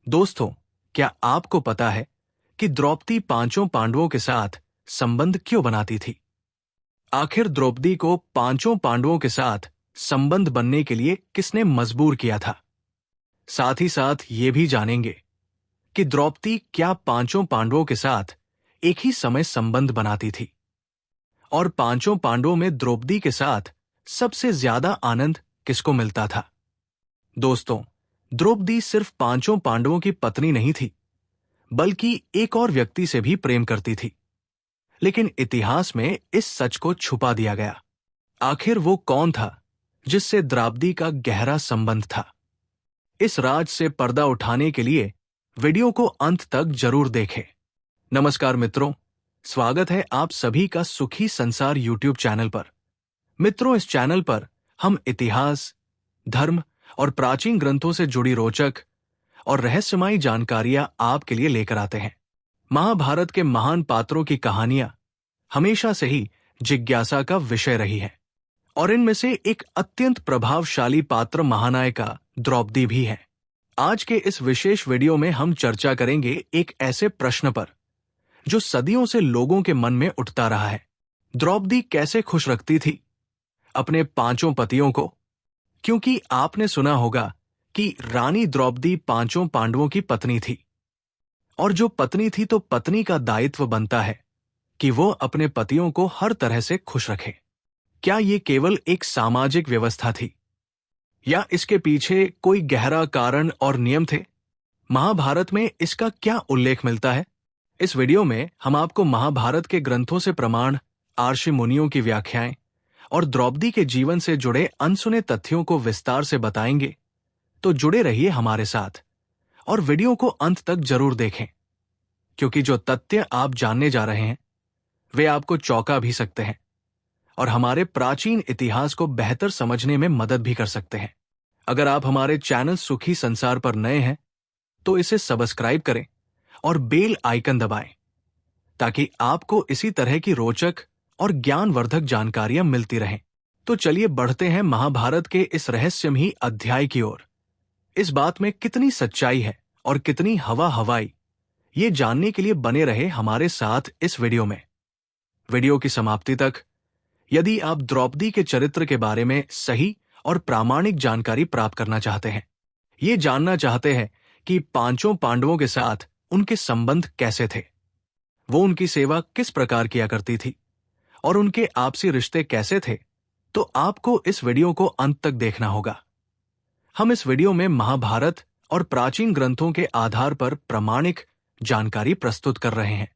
दोस्तों, क्या आपको पता है कि द्रौपदी पांचों पांडवों के साथ संबंध क्यों बनाती थी? आखिर द्रौपदी को पांचों पांडवों के साथ संबंध बनने के लिए किसने मजबूर किया था? साथ ही साथ ये भी जानेंगे कि द्रौपदी क्या पांचों पांडवों के साथ एक ही समय संबंध बनाती थी और पांचों पांडवों में द्रौपदी के साथ सबसे ज्यादा आनंद किसको मिलता था? दोस्तों, द्रौपदी सिर्फ पांचों पांडवों की पत्नी नहीं थी, बल्कि एक और व्यक्ति से भी प्रेम करती थी। लेकिन इतिहास में इस सच को छुपा दिया गया। आखिर वो कौन था जिससे द्रौपदी का गहरा संबंध था? इस राज से पर्दा उठाने के लिए वीडियो को अंत तक जरूर देखें। नमस्कार मित्रों, स्वागत है आप सभी का सुखी संसार यूट्यूब चैनल पर। मित्रों, इस चैनल पर हम इतिहास, धर्म और प्राचीन ग्रंथों से जुड़ी रोचक और रहस्यमयी जानकारियां आपके लिए लेकर आते हैं। महाभारत के महान पात्रों की कहानियां हमेशा से ही जिज्ञासा का विषय रही है और इनमें से एक अत्यंत प्रभावशाली पात्र महानायिका द्रौपदी भी है। आज के इस विशेष वीडियो में हम चर्चा करेंगे एक ऐसे प्रश्न पर जो सदियों से लोगों के मन में उठता रहा है। द्रौपदी कैसे खुश रखती थी अपने पांचों पतियों को? क्योंकि आपने सुना होगा कि रानी द्रौपदी पांचों पांडवों की पत्नी थी, और जो पत्नी थी तो पत्नी का दायित्व बनता है कि वो अपने पतियों को हर तरह से खुश रखे। क्या ये केवल एक सामाजिक व्यवस्था थी या इसके पीछे कोई गहरा कारण और नियम थे? महाभारत में इसका क्या उल्लेख मिलता है? इस वीडियो में हम आपको महाभारत के ग्रंथों से प्रमाण, ऋषि मुनियों की व्याख्याएं और द्रौपदी के जीवन से जुड़े अनसुने तथ्यों को विस्तार से बताएंगे। तो जुड़े रहिए हमारे साथ और वीडियो को अंत तक जरूर देखें, क्योंकि जो तथ्य आप जानने जा रहे हैं वे आपको चौंका भी सकते हैं और हमारे प्राचीन इतिहास को बेहतर समझने में मदद भी कर सकते हैं। अगर आप हमारे चैनल सुखी संसार पर नए हैं तो इसे सब्सक्राइब करें और बेल आइकन दबाएं, ताकि आपको इसी तरह की रोचक और ज्ञानवर्धक जानकारियां मिलती रहें। तो चलिए बढ़ते हैं महाभारत के इस रहस्यमयी अध्याय की ओर। इस बात में कितनी सच्चाई है और कितनी हवाई, ये जानने के लिए बने रहे हमारे साथ इस वीडियो में। वीडियो की समाप्ति तक यदि आप द्रौपदी के चरित्र के बारे में सही और प्रामाणिक जानकारी प्राप्त करना चाहते हैं, ये जानना चाहते हैं कि पांचों पांडवों के साथ उनके संबंध कैसे थे, वो उनकी सेवा किस प्रकार किया करती थी और उनके आपसी रिश्ते कैसे थे, तो आपको इस वीडियो को अंत तक देखना होगा। हम इस वीडियो में महाभारत और प्राचीन ग्रंथों के आधार पर प्रामाणिक जानकारी प्रस्तुत कर रहे हैं,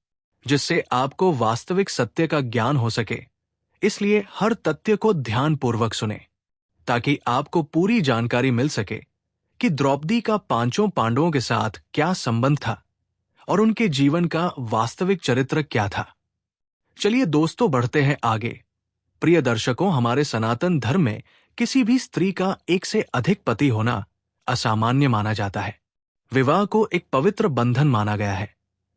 जिससे आपको वास्तविक सत्य का ज्ञान हो सके। इसलिए हर तथ्य को ध्यानपूर्वक सुने, ताकि आपको पूरी जानकारी मिल सके कि द्रौपदी का पांचों पांडवों के साथ क्या संबंध था और उनके जीवन का वास्तविक चरित्र क्या था। चलिए दोस्तों, बढ़ते हैं आगे। प्रिय दर्शकों, हमारे सनातन धर्म में किसी भी स्त्री का एक से अधिक पति होना असामान्य माना जाता है। विवाह को एक पवित्र बंधन माना गया है,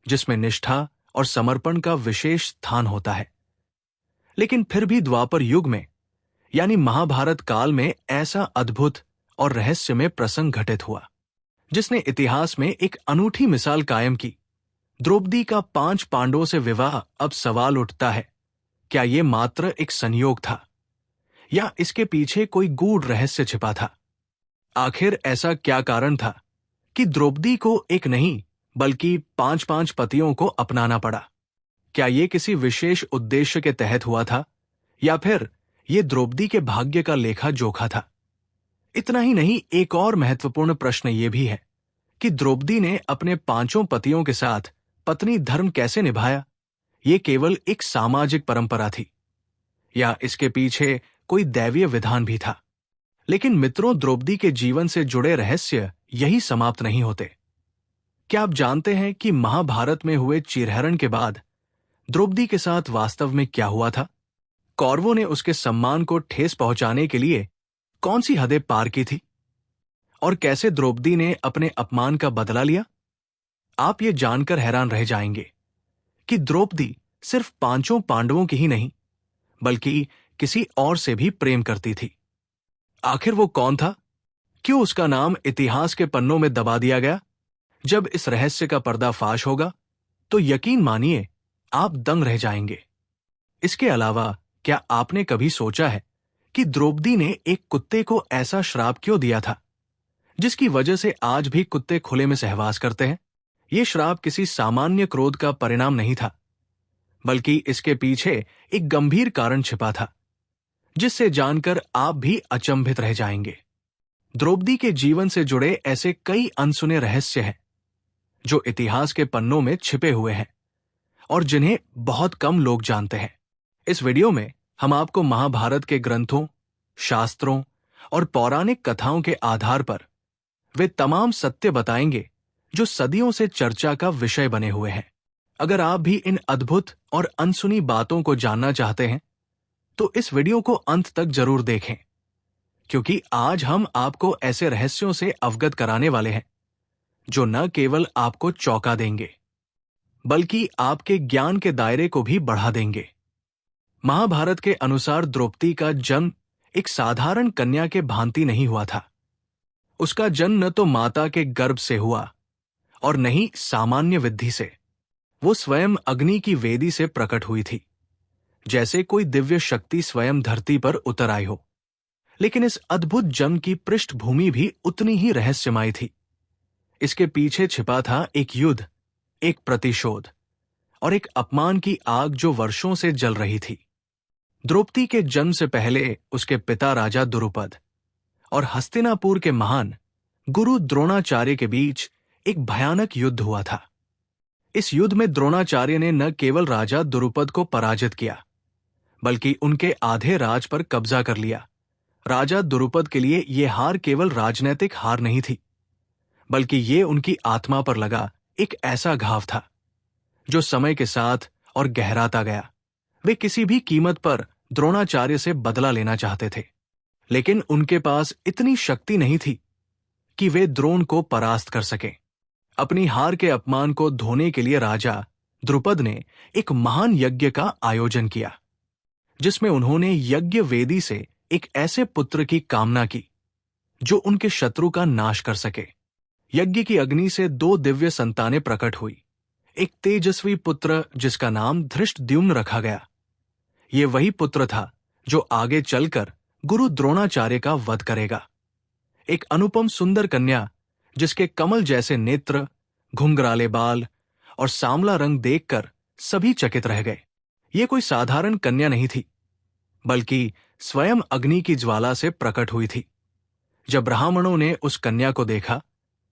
जिसमें निष्ठा और समर्पण का विशेष स्थान होता है। लेकिन फिर भी द्वापर युग में यानी महाभारत काल में ऐसा अद्भुत और रहस्यमय प्रसंग घटित हुआ, जिसने इतिहास में एक अनूठी मिसाल कायम की। द्रौपदी का 5 पांडवों से विवाह। अब सवाल उठता है, क्या ये मात्र एक संयोग था या इसके पीछे कोई गूढ़ रहस्य छिपा था? आखिर ऐसा क्या कारण था कि द्रौपदी को एक नहीं बल्कि 5-5 पतियों को अपनाना पड़ा? क्या ये किसी विशेष उद्देश्य के तहत हुआ था या फिर ये द्रौपदी के भाग्य का लेखा जोखा था? इतना ही नहीं, एक और महत्वपूर्ण प्रश्न ये भी है कि द्रौपदी ने अपने 5 पतियों के साथ पत्नी धर्म कैसे निभाया? ये केवल एक सामाजिक परंपरा थी या इसके पीछे कोई दैवीय विधान भी था? लेकिन मित्रों, द्रौपदी के जीवन से जुड़े रहस्य यही समाप्त नहीं होते। क्या आप जानते हैं कि महाभारत में हुए चीरहरण के बाद द्रौपदी के साथ वास्तव में क्या हुआ था? कौरवों ने उसके सम्मान को ठेस पहुंचाने के लिए कौन सी हदें पार की थी और कैसे द्रौपदी ने अपने अपमान का बदला लिया? आप ये जानकर हैरान रह जाएंगे कि द्रौपदी सिर्फ 5 पांडवों की ही नहीं, बल्कि किसी और से भी प्रेम करती थी। आखिर वो कौन था? क्यों उसका नाम इतिहास के पन्नों में दबा दिया गया? जब इस रहस्य का पर्दाफाश होगा तो यकीन मानिए आप दंग रह जाएंगे। इसके अलावा क्या आपने कभी सोचा है कि द्रौपदी ने एक कुत्ते को ऐसा श्राप क्यों दिया था जिसकी वजह से आज भी कुत्ते खुले में सहवास करते हैं? यह श्राप किसी सामान्य क्रोध का परिणाम नहीं था, बल्कि इसके पीछे एक गंभीर कारण छिपा था, जिससे जानकर आप भी अचंभित रह जाएंगे। द्रौपदी के जीवन से जुड़े ऐसे कई अनसुने रहस्य हैं जो इतिहास के पन्नों में छिपे हुए हैं और जिन्हें बहुत कम लोग जानते हैं। इस वीडियो में हम आपको महाभारत के ग्रंथों, शास्त्रों और पौराणिक कथाओं के आधार पर वे तमाम सत्य बताएंगे जो सदियों से चर्चा का विषय बने हुए हैं। अगर आप भी इन अद्भुत और अनसुनी बातों को जानना चाहते हैं तो इस वीडियो को अंत तक जरूर देखें, क्योंकि आज हम आपको ऐसे रहस्यों से अवगत कराने वाले हैं जो न केवल आपको चौंका देंगे बल्कि आपके ज्ञान के दायरे को भी बढ़ा देंगे। महाभारत के अनुसार द्रौपदी का जन्म एक साधारण कन्या के भांति नहीं हुआ था। उसका जन्म न तो माता के गर्भ से हुआ और न ही सामान्य विधि से। वो स्वयं अग्नि की वेदी से प्रकट हुई थी, जैसे कोई दिव्य शक्ति स्वयं धरती पर उतर आई हो। लेकिन इस अद्भुत जन्म की पृष्ठभूमि भी उतनी ही रहस्यमयी थी। इसके पीछे छिपा था एक युद्ध, एक प्रतिशोध और एक अपमान की आग जो वर्षों से जल रही थी। द्रौपदी के जन्म से पहले उसके पिता राजा द्रुपद और हस्तिनापुर के महान गुरु द्रोणाचार्य के बीच एक भयानक युद्ध हुआ था। इस युद्ध में द्रोणाचार्य ने न केवल राजा द्रुपद को पराजित किया, बल्कि उनके आधे राज पर कब्जा कर लिया। राजा द्रुपद के लिए यह हार केवल राजनीतिक हार नहीं थी, बल्कि ये उनकी आत्मा पर लगा एक ऐसा घाव था जो समय के साथ और गहराता गया। वे किसी भी कीमत पर द्रोणाचार्य से बदला लेना चाहते थे, लेकिन उनके पास इतनी शक्ति नहीं थी कि वे द्रोण को परास्त कर सकें। अपनी हार के अपमान को धोने के लिए राजा द्रुपद ने एक महान यज्ञ का आयोजन किया, जिसमें उन्होंने यज्ञ वेदी से एक ऐसे पुत्र की कामना की जो उनके शत्रु का नाश कर सके। यज्ञ की अग्नि से 2 दिव्य संतानें प्रकट हुई। एक तेजस्वी पुत्र जिसका नाम धृष्टद्युम्न रखा गया। ये वही पुत्र था जो आगे चलकर गुरु द्रोणाचार्य का वध करेगा। एक अनुपम सुंदर कन्या जिसके कमल जैसे नेत्र, घुंघराले बाल और सांवला रंग देखकर सभी चकित रह गए। ये कोई साधारण कन्या नहीं थी, बल्कि स्वयं अग्नि की ज्वाला से प्रकट हुई थी। जब ब्राह्मणों ने उस कन्या को देखा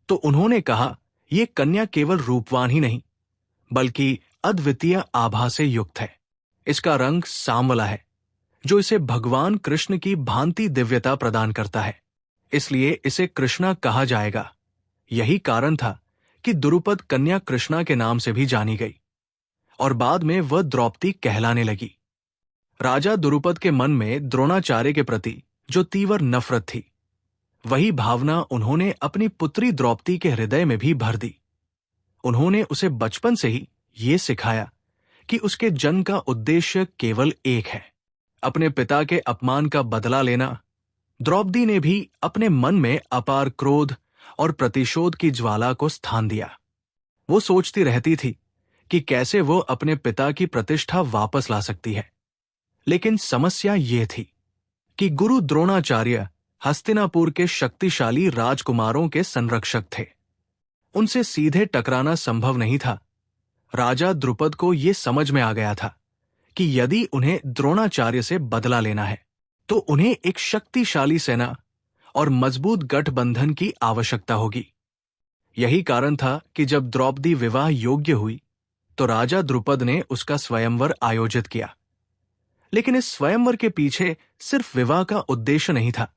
तो उन्होंने कहा, ये कन्या केवल रूपवान ही नहीं बल्कि अद्वितीय आभा से युक्त है। इसका रंग सांवला है, जो इसे भगवान कृष्ण की भांति दिव्यता प्रदान करता है, इसलिए इसे कृष्णा कहा जाएगा। यही कारण था कि द्रुपद कन्या कृष्णा के नाम से भी जानी गई और बाद में वह द्रौपदी कहलाने लगी। राजा द्रुपद के मन में द्रोणाचार्य के प्रति जो तीव्र नफरत थी, वही भावना उन्होंने अपनी पुत्री द्रौपदी के हृदय में भी भर दी। उन्होंने उसे बचपन से ही ये सिखाया कि उसके जन्म का उद्देश्य केवल एक है, अपने पिता के अपमान का बदला लेना। द्रौपदी ने भी अपने मन में अपार क्रोध और प्रतिशोध की ज्वाला को स्थान दिया। वो सोचती रहती थी कि कैसे वो अपने पिता की प्रतिष्ठा वापस ला सकती है। लेकिन समस्या ये थी कि गुरु द्रोणाचार्य हस्तिनापुर के शक्तिशाली राजकुमारों के संरक्षक थे। उनसे सीधे टकराना संभव नहीं था। राजा द्रुपद को यह समझ में आ गया था कि यदि उन्हें द्रोणाचार्य से बदला लेना है तो उन्हें एक शक्तिशाली सेना और मजबूत गठबंधन की आवश्यकता होगी। यही कारण था कि जब द्रौपदी विवाह योग्य हुई तो राजा द्रुपद ने उसका स्वयंवर आयोजित किया। लेकिन इस स्वयंवर के पीछे सिर्फ विवाह का उद्देश्य नहीं था,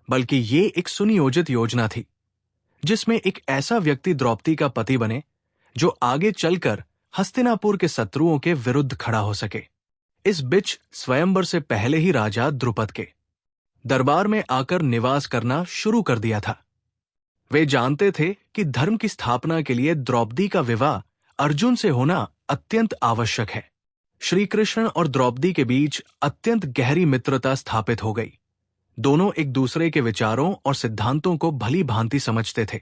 बल्कि ये एक सुनियोजित योजना थी जिसमें एक ऐसा व्यक्ति द्रौपदी का पति बने जो आगे चलकर हस्तिनापुर के शत्रुओं के विरुद्ध खड़ा हो सके। इस बीच स्वयंवर से पहले ही राजा द्रुपद के दरबार में आकर निवास करना शुरू कर दिया था। वे जानते थे कि धर्म की स्थापना के लिए द्रौपदी का विवाह अर्जुन से होना अत्यंत आवश्यक है। श्री कृष्ण और द्रौपदी के बीच अत्यंत गहरी मित्रता स्थापित हो गई। दोनों एक दूसरे के विचारों और सिद्धांतों को भली भांति समझते थे।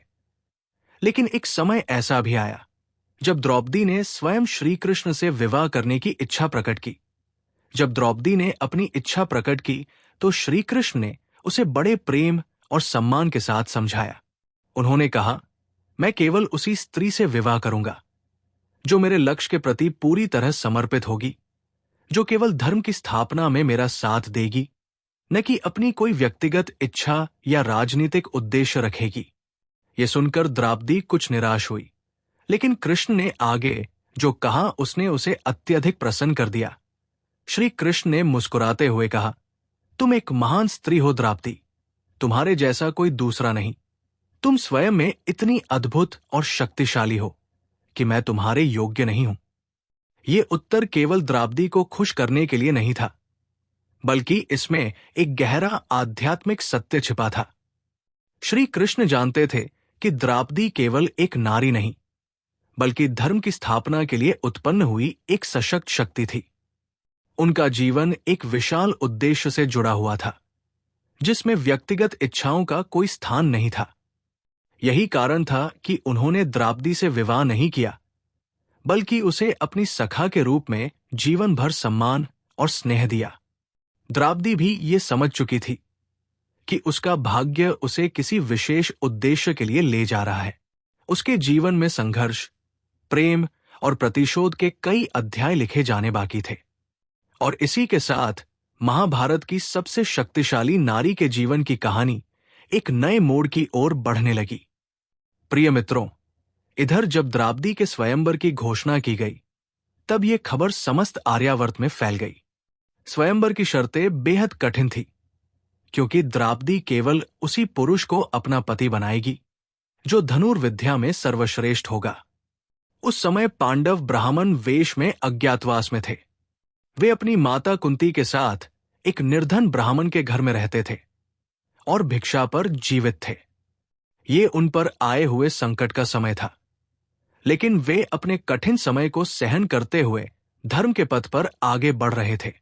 लेकिन एक समय ऐसा भी आया जब द्रौपदी ने स्वयं श्री कृष्ण से विवाह करने की इच्छा प्रकट की। जब द्रौपदी ने अपनी इच्छा प्रकट की तो श्री कृष्ण ने उसे बड़े प्रेम और सम्मान के साथ समझाया। उन्होंने कहा, मैं केवल उसी स्त्री से विवाह करूंगा जो मेरे लक्ष्य के प्रति पूरी तरह समर्पित होगी, जो केवल धर्म की स्थापना में मेरा साथ देगी, न कि अपनी कोई व्यक्तिगत इच्छा या राजनीतिक उद्देश्य रखेगी। यह सुनकर द्रौपदी कुछ निराश हुई, लेकिन कृष्ण ने आगे जो कहा उसने उसे अत्यधिक प्रसन्न कर दिया। श्री कृष्ण ने मुस्कुराते हुए कहा, तुम एक महान स्त्री हो द्रौपदी, तुम्हारे जैसा कोई दूसरा नहीं। तुम स्वयं में इतनी अद्भुत और शक्तिशाली हो कि मैं तुम्हारे योग्य नहीं हूं। यह उत्तर केवल द्रौपदी को खुश करने के लिए नहीं था, बल्कि इसमें एक गहरा आध्यात्मिक सत्य छिपा था। श्री कृष्ण जानते थे कि द्रौपदी केवल एक नारी नहीं, बल्कि धर्म की स्थापना के लिए उत्पन्न हुई एक सशक्त शक्ति थी। उनका जीवन एक विशाल उद्देश्य से जुड़ा हुआ था, जिसमें व्यक्तिगत इच्छाओं का कोई स्थान नहीं था। यही कारण था कि उन्होंने द्रौपदी से विवाह नहीं किया, बल्कि उसे अपनी सखा के रूप में जीवन भर सम्मान और स्नेह दिया। द्रौपदी भी ये समझ चुकी थी कि उसका भाग्य उसे किसी विशेष उद्देश्य के लिए ले जा रहा है। उसके जीवन में संघर्ष, प्रेम और प्रतिशोध के कई अध्याय लिखे जाने बाकी थे, और इसी के साथ महाभारत की सबसे शक्तिशाली नारी के जीवन की कहानी एक नए मोड़ की ओर बढ़ने लगी। प्रिय मित्रों, इधर जब द्रौपदी के स्वयंवर की घोषणा की गई, तब यह खबर समस्त आर्यावर्त में फैल गई। स्वयंवर की शर्तें बेहद कठिन थी, क्योंकि द्रौपदी केवल उसी पुरुष को अपना पति बनाएगी जो धनुर्विद्या में सर्वश्रेष्ठ होगा। उस समय पांडव ब्राह्मण वेश में अज्ञातवास में थे। वे अपनी माता कुंती के साथ एक निर्धन ब्राह्मण के घर में रहते थे और भिक्षा पर जीवित थे। ये उन पर आए हुए संकट का समय था, लेकिन वे अपने कठिन समय को सहन करते हुए धर्म के पथ पर आगे बढ़ रहे थे।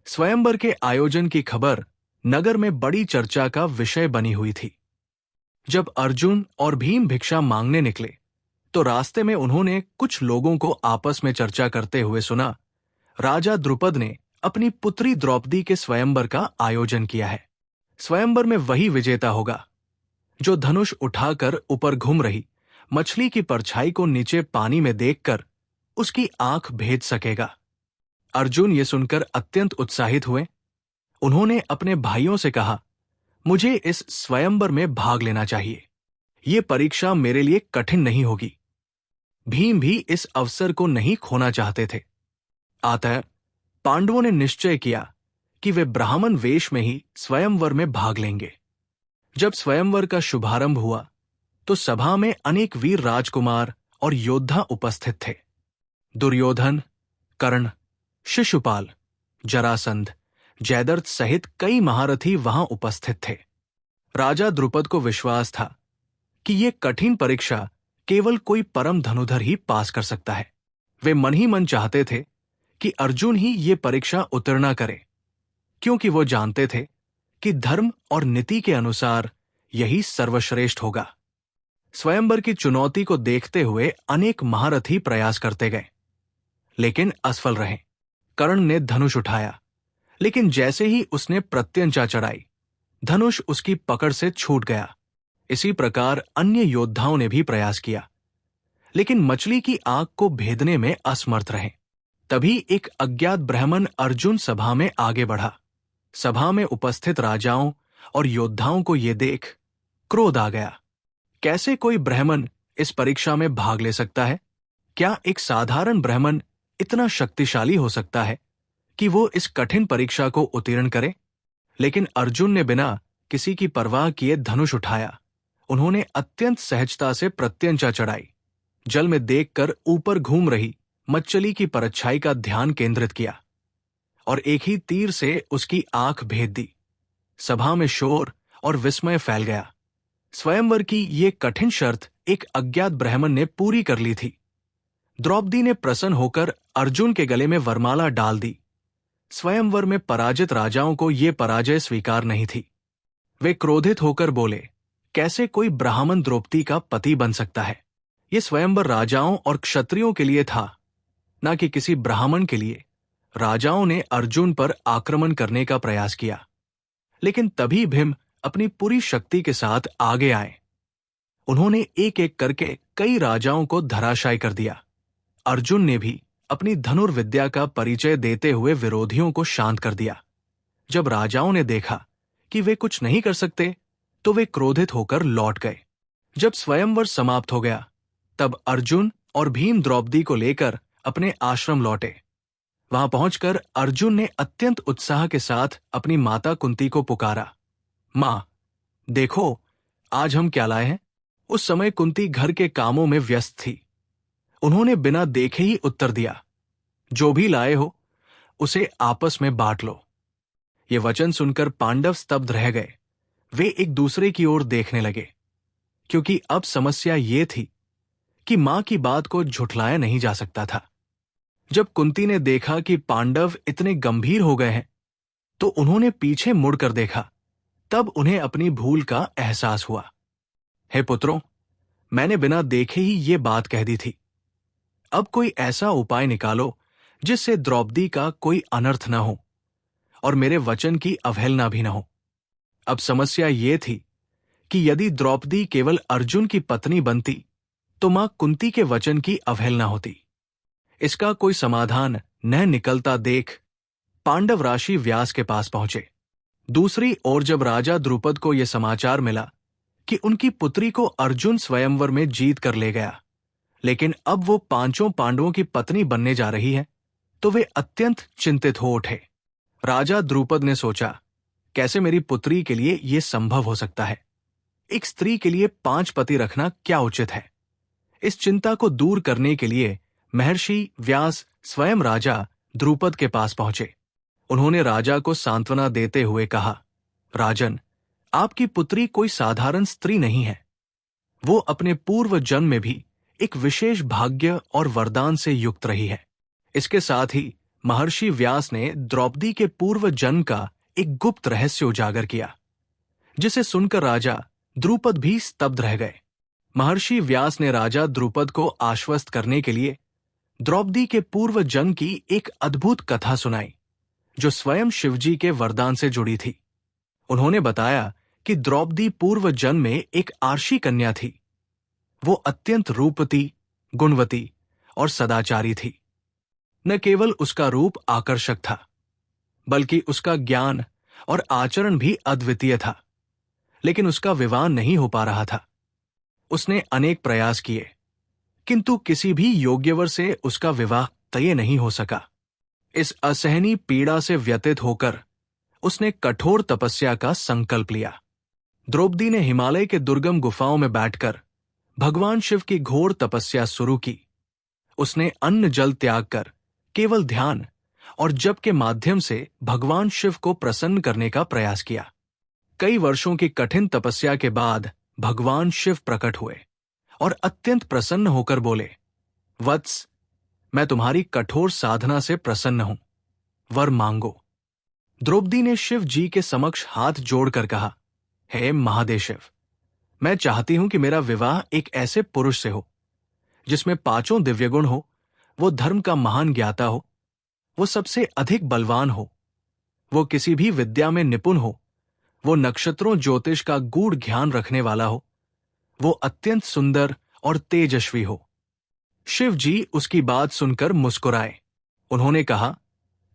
स्वयंवर के आयोजन की खबर नगर में बड़ी चर्चा का विषय बनी हुई थी। जब अर्जुन और भीम भिक्षा मांगने निकले, तो रास्ते में उन्होंने कुछ लोगों को आपस में चर्चा करते हुए सुना, राजा द्रुपद ने अपनी पुत्री द्रौपदी के स्वयंवर का आयोजन किया है। स्वयंवर में वही विजेता होगा जो धनुष उठाकर ऊपर घूम रही मछली की परछाई को नीचे पानी में देखकर उसकी आंख भेद सकेगा। अर्जुन ये सुनकर अत्यंत उत्साहित हुए। उन्होंने अपने भाइयों से कहा, मुझे इस स्वयंवर में भाग लेना चाहिए। ये परीक्षा मेरे लिए कठिन नहीं होगी। भीम भी इस अवसर को नहीं खोना चाहते थे। अतः पांडवों ने निश्चय किया कि वे ब्राह्मण वेश में ही स्वयंवर में भाग लेंगे। जब स्वयंवर का शुभारंभ हुआ, तो सभा में अनेक वीर राजकुमार और योद्धा उपस्थित थे। दुर्योधन, कर्ण, शिशुपाल, जरासंध, जयद्रथ सहित कई महारथी वहां उपस्थित थे। राजा द्रुपद को विश्वास था कि ये कठिन परीक्षा केवल कोई परम धनुधर ही पास कर सकता है। वे मन ही मन चाहते थे कि अर्जुन ही ये परीक्षा उत्तीर्ण करे, क्योंकि वो जानते थे कि धर्म और नीति के अनुसार यही सर्वश्रेष्ठ होगा। स्वयंवर की चुनौती को देखते हुए अनेक महारथी प्रयास करते गए, लेकिन असफल रहे। कर्ण ने धनुष उठाया, लेकिन जैसे ही उसने प्रत्यंचा चढ़ाई, धनुष उसकी पकड़ से छूट गया। इसी प्रकार अन्य योद्धाओं ने भी प्रयास किया, लेकिन मछली की आंख को भेदने में असमर्थ रहे। तभी एक अज्ञात ब्राह्मण अर्जुन सभा में आगे बढ़ा। सभा में उपस्थित राजाओं और योद्धाओं को यह देख क्रोध आ गया। कैसे कोई ब्राह्मण इस परीक्षा में भाग ले सकता है? क्या एक साधारण ब्राह्मण इतना शक्तिशाली हो सकता है कि वो इस कठिन परीक्षा को उत्तीर्ण करे? लेकिन अर्जुन ने बिना किसी की परवाह किए धनुष उठाया। उन्होंने अत्यंत सहजता से प्रत्यंचा चढ़ाई। जल में देखकर ऊपर घूम रही मछली की परछाई का ध्यान केंद्रित किया और एक ही तीर से उसकी आंख भेद दी। सभा में शोर और विस्मय फैल गया। स्वयंवर की ये कठिन शर्त एक अज्ञात ब्राह्मण ने पूरी कर ली थी। द्रौपदी ने प्रसन्न होकर अर्जुन के गले में वरमाला डाल दी। स्वयंवर में पराजित राजाओं को ये पराजय स्वीकार नहीं थी। वे क्रोधित होकर बोले, कैसे कोई ब्राह्मण द्रौपदी का पति बन सकता है। ये स्वयंवर राजाओं और क्षत्रियों के लिए था, न कि किसी ब्राह्मण के लिए। राजाओं ने अर्जुन पर आक्रमण करने का प्रयास किया, लेकिन तभी भीम अपनी पूरी शक्ति के साथ आगे आए। उन्होंने एक एक करके कई राजाओं को धराशायी कर दिया। अर्जुन ने भी अपनी धनुर्विद्या का परिचय देते हुए विरोधियों को शांत कर दिया। जब राजाओं ने देखा कि वे कुछ नहीं कर सकते, तो वे क्रोधित होकर लौट गए। जब स्वयंवर समाप्त हो गया, तब अर्जुन और भीम द्रौपदी को लेकर अपने आश्रम लौटे। वहां पहुंचकर अर्जुन ने अत्यंत उत्साह के साथ अपनी माता कुंती को पुकारा, मां, देखो आज हम क्या लाए हैं। उस समय कुंती घर के कामों में व्यस्त थी। उन्होंने बिना देखे ही उत्तर दिया, जो भी लाए हो उसे आपस में बांट लो। ये वचन सुनकर पांडव स्तब्ध रह गए। वे एक दूसरे की ओर देखने लगे, क्योंकि अब समस्या ये थी कि मां की बात को झुठलाया नहीं जा सकता था। जब कुंती ने देखा कि पांडव इतने गंभीर हो गए हैं, तो उन्होंने पीछे मुड़कर देखा। तब उन्हें अपनी भूल का एहसास हुआ। हे पुत्रों, मैंने बिना देखे ही ये बात कह दी थी। अब कोई ऐसा उपाय निकालो जिससे द्रौपदी का कोई अनर्थ न हो और मेरे वचन की अवहेलना भी न हो। अब समस्या ये थी कि यदि द्रौपदी केवल अर्जुन की पत्नी बनती, तो मां कुंती के वचन की अवहेलना होती। इसका कोई समाधान न निकलता देख पांडव राशि व्यास के पास पहुंचे। दूसरी ओर जब राजा द्रुपद को यह समाचार मिला कि उनकी पुत्री को अर्जुन स्वयंवर में जीत कर ले गया, लेकिन अब वो पांचों पांडवों की पत्नी बनने जा रही है, तो वे अत्यंत चिंतित हो उठे। राजा द्रुपद ने सोचा, कैसे मेरी पुत्री के लिए यह संभव हो सकता है। एक स्त्री के लिए 5 पति रखना क्या उचित है। इस चिंता को दूर करने के लिए महर्षि व्यास स्वयं राजा द्रुपद के पास पहुंचे। उन्होंने राजा को सांत्वना देते हुए कहा, राजन, आपकी पुत्री कोई साधारण स्त्री नहीं है। वो अपने पूर्व जन्म में भी एक विशेष भाग्य और वरदान से युक्त रही है। इसके साथ ही महर्षि व्यास ने द्रौपदी के पूर्व जन्म का एक गुप्त रहस्य उजागर किया, जिसे सुनकर राजा द्रुपद भी स्तब्ध रह गए। महर्षि व्यास ने राजा द्रुपद को आश्वस्त करने के लिए द्रौपदी के पूर्व जन्म की एक अद्भुत कथा सुनाई, जो स्वयं शिवजी के वरदान से जुड़ी थी। उन्होंने बताया कि द्रौपदी पूर्व जन्म में एक आर्षी कन्या थी। वो अत्यंत रूपवती, गुणवती और सदाचारी थी। न केवल उसका रूप आकर्षक था, बल्कि उसका ज्ञान और आचरण भी अद्वितीय था। लेकिन उसका विवाह नहीं हो पा रहा था। उसने अनेक प्रयास किए, किंतु किसी भी योग्यवर से उसका विवाह तय नहीं हो सका। इस असहनीय पीड़ा से व्यथित होकर उसने कठोर तपस्या का संकल्प लिया। द्रौपदी ने हिमालय के दुर्गम गुफाओं में बैठकर भगवान शिव की घोर तपस्या शुरू की। उसने अन्न जल त्याग कर केवल ध्यान और जप के माध्यम से भगवान शिव को प्रसन्न करने का प्रयास किया। कई वर्षों की कठिन तपस्या के बाद भगवान शिव प्रकट हुए और अत्यंत प्रसन्न होकर बोले, वत्स, मैं तुम्हारी कठोर साधना से प्रसन्न हूं, वर मांगो। द्रौपदी ने शिव जी के समक्ष हाथ जोड़कर कहा, हे महादेव शिव, मैं चाहती हूं कि मेरा विवाह एक ऐसे पुरुष से हो जिसमें 5 दिव्य गुण हो, वो धर्म का महान ज्ञाता हो, वो सबसे अधिक बलवान हो, वो किसी भी विद्या में निपुण हो, वो नक्षत्रों ज्योतिष का गूढ़ ज्ञान रखने वाला हो, वो अत्यंत सुंदर और तेजस्वी हो। शिव जी उसकी बात सुनकर मुस्कुराए। उन्होंने कहा,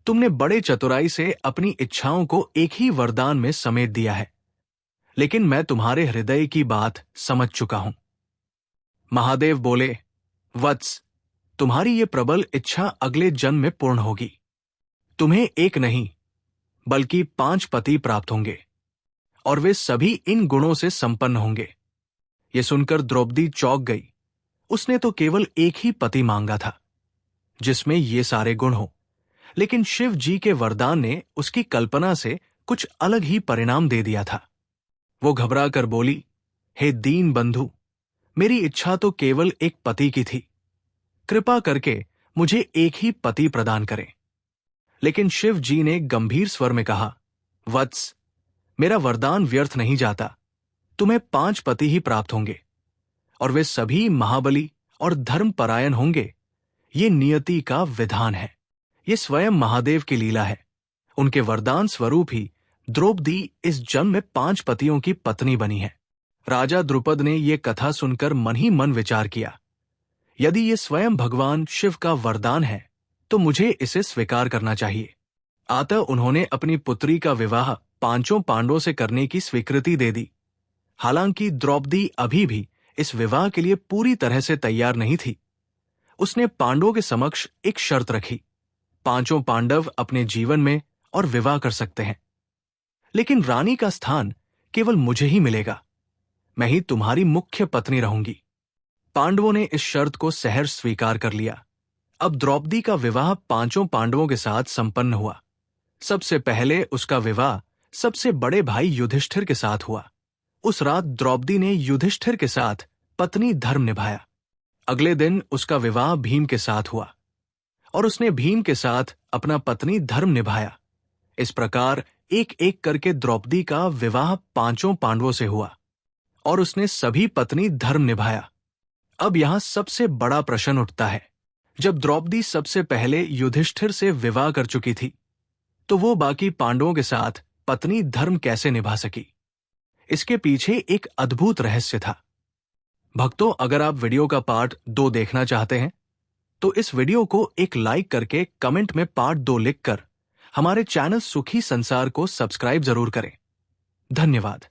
तुमने बड़े चतुराई से अपनी इच्छाओं को एक ही वरदान में समेट दिया है, लेकिन मैं तुम्हारे हृदय की बात समझ चुका हूं। महादेव बोले, वत्स, तुम्हारी ये प्रबल इच्छा अगले जन्म में पूर्ण होगी। तुम्हें एक नहीं बल्कि 5 पति प्राप्त होंगे और वे सभी इन गुणों से संपन्न होंगे। ये सुनकर द्रौपदी चौंक गई। उसने तो केवल एक ही पति मांगा था जिसमें ये सारे गुण हो, लेकिन शिव जी के वरदान ने उसकी कल्पना से कुछ अलग ही परिणाम दे दिया था। वो घबरा कर बोली, हे दीन बंधु, मेरी इच्छा तो केवल एक पति की थी। कृपा करके मुझे एक ही पति प्रदान करें। लेकिन शिव जी ने गंभीर स्वर में कहा, वत्स, मेरा वरदान व्यर्थ नहीं जाता। तुम्हें 5 पति ही प्राप्त होंगे और वे सभी महाबली और धर्मपरायण होंगे। ये नियति का विधान है। ये स्वयं महादेव की लीला है। उनके वरदान स्वरूप ही द्रौपदी इस जन्म में 5 पतियों की पत्नी बनी है। राजा द्रुपद ने ये कथा सुनकर मन ही मन विचार किया, यदि ये स्वयं भगवान शिव का वरदान है तो मुझे इसे स्वीकार करना चाहिए। अतः उन्होंने अपनी पुत्री का विवाह 5 पांडवों से करने की स्वीकृति दे दी। हालांकि द्रौपदी अभी भी इस विवाह के लिए पूरी तरह से तैयार नहीं थी। उसने पांडवों के समक्ष एक शर्त रखी, 5 पांडव अपने जीवन में और विवाह कर सकते हैं, लेकिन रानी का स्थान केवल मुझे ही मिलेगा। मैं ही तुम्हारी मुख्य पत्नी रहूंगी। पांडवों ने इस शर्त को सहर्ष स्वीकार कर लिया। अब द्रौपदी का विवाह 5 पांडवों के साथ संपन्न हुआ। सबसे पहले उसका विवाह सबसे बड़े भाई युधिष्ठिर के साथ हुआ। उस रात द्रौपदी ने युधिष्ठिर के साथ पत्नी धर्म निभाया। अगले दिन उसका विवाह भीम के साथ हुआ और उसने भीम के साथ अपना पत्नी धर्म निभाया। इस प्रकार एक एक करके द्रौपदी का विवाह 5 पांडवों से हुआ और उसने सभी पत्नी धर्म निभाया। अब यहां सबसे बड़ा प्रश्न उठता है, जब द्रौपदी सबसे पहले युधिष्ठिर से विवाह कर चुकी थी तो वो बाकी पांडवों के साथ पत्नी धर्म कैसे निभा सकी? इसके पीछे एक अद्भुत रहस्य था। भक्तों, अगर आप वीडियो का पार्ट 2 देखना चाहते हैं तो इस वीडियो को एक लाइक करके कमेंट में पार्ट 2 लिखकर हमारे चैनल सुखी संसार को सब्सक्राइब जरूर करें। धन्यवाद।